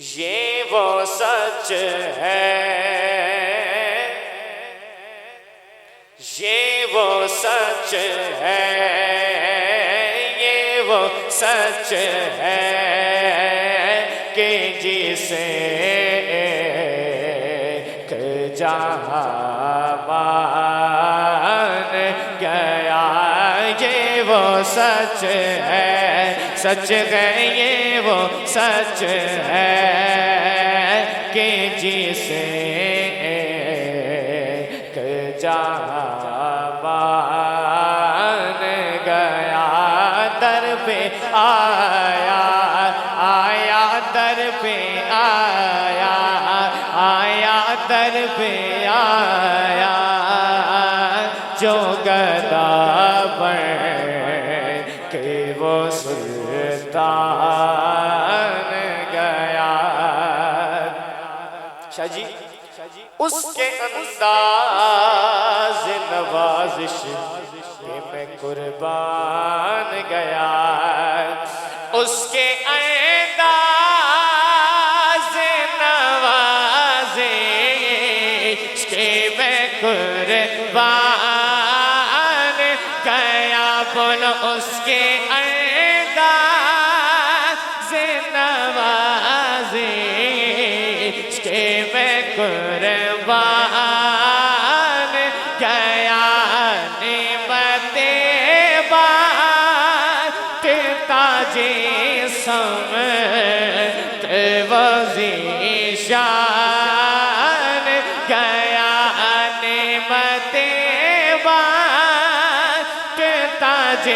یہ وہ سچ ہے، یہ وہ سچ ہے، یہ وہ سچ ہے کہ جسے ایک جہاں مان گیا، یہ وہ سچ ہے، سچ ہے یہ وہ سچ ہے کہ جسے ایک جہاں مان گیا، در پہ آیا، آیا در پہ آیا، آیا در پہ آیا، جو گدا بن کہ وہ سلطان گیا۔ شاہ جی اس کے انداز نوازش پہ میں قربان گیا، اس کے انداز نوازش پہ میں قربان گیا، بولو اس کے انداز نوازش پہ میں قربان گیا، نعمت بات تاج سمت وزیر شان گیا، نعمت بات تاج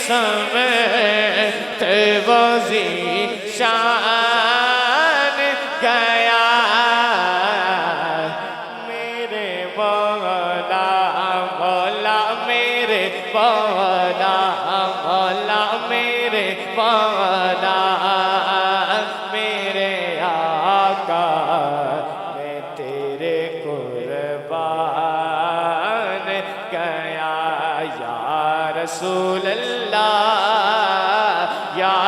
سمت وزیر شان گیا، میرے مولا مولا میرے مولا مولا میرے مولا میرے آقا، میں تیرے قربان گیا، یا رسول اللہ یا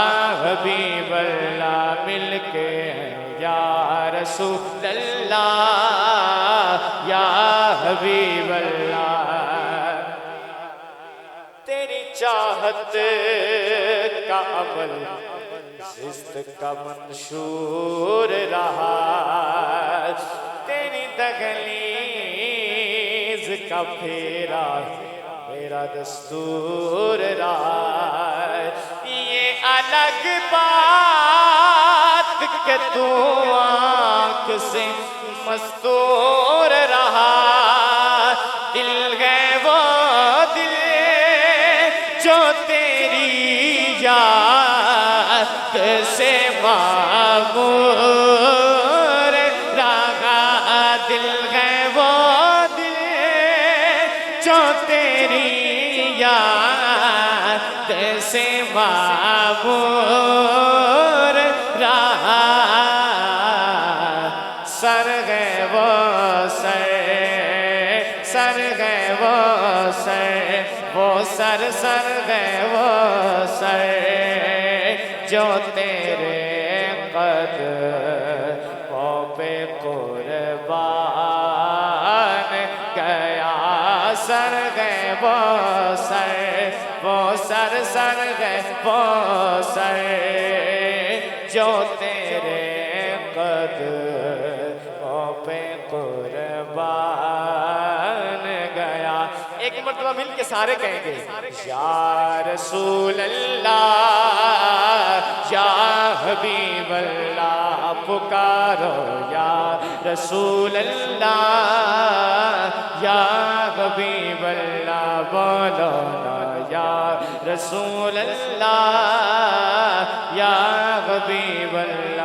حبیب اللہ، مل کے ہیں یا رسول اللہ یا حبیب اللہ، تیری چاہت کا عمل زست کا منشور رہا، تیری دہلیز کا پھیرا میرا دستور رہا، یہ الگ بات کہ تو آنکھ سے مستور رہا، دل ہے وہ دل جو تیری یاد سے معمور رہا، دل ہے وہ دل جو تیری یاد سے معمور رہا، سر ہے وہ سر، سر ہے وہ سر، وہ سر سر ہے وہ سر جو تیرے قدموں پہ قربان گیا، سر ہے وہ سر، وہ سر سر ہے وہ سر جو تیرے قدموں پہ قربان گیا۔ ایک مرتبہ مل کے سارے کہیں گے، یا رسول اللہ یا حبیب اللہ، پکارو یا رسول اللہ یا حبیب اللہ، بولو نا یا رسول اللہ یا حبیب اللہ۔